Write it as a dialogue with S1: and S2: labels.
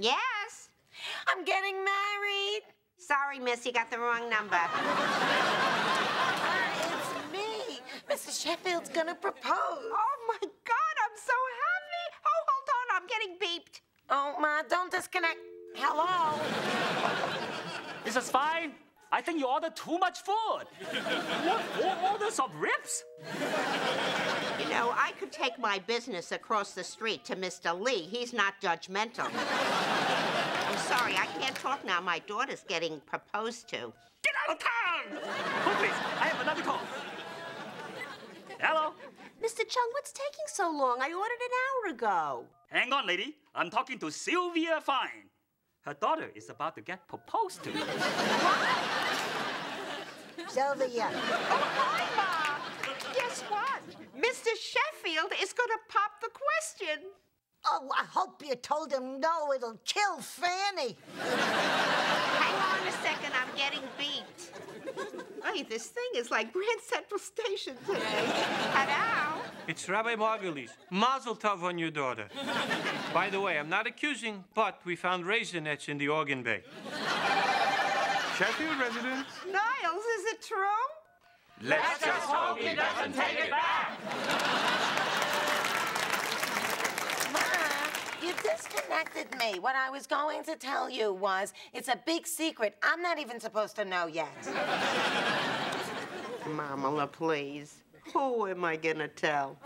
S1: Yes?
S2: I'm getting married.
S1: Sorry, miss, you got the wrong number.
S2: It's me. Mr. Sheffield's gonna propose.
S1: Oh, my God, I'm so happy. Oh, hold on, I'm getting beeped.
S2: Oh, Ma, don't disconnect. Hello?
S3: Mrs. Fine, I think you ordered too much food. What, 4 orders of ribs?
S1: You know, I could take my business across the street to Mr. Lee. He's not judgmental. I'm sorry, I can't talk now. My daughter's getting proposed to.
S3: Get out of town! Oh, please, I have another call. Hello?
S1: Mr. Chung, what's taking so long? I ordered an hour ago.
S3: Hang on, lady. I'm talking to Sylvia Fine. Her daughter is about to get proposed to.
S4: Sylvia.
S1: Oh, hi, Mom. Guess what? Mr. Sheffield is going to pop the question.
S4: Oh, I hope you told him no, it'll kill Franny.
S1: Hang on a second, I'm getting beat. Hey, this thing is like Grand Central Station today. Hello?
S5: It's Rabbi Margulies. Mazel tov on your daughter. By the way, I'm not accusing, but we found raisinets in the organ bay. Sheffield residents?
S1: Niles, is it true?
S3: Let's just hope he doesn't take it back.
S2: You disconnected me. What I was going to tell you was, it's a big secret. I'm not even supposed to know yet.
S1: Mama, please. Who am I gonna tell?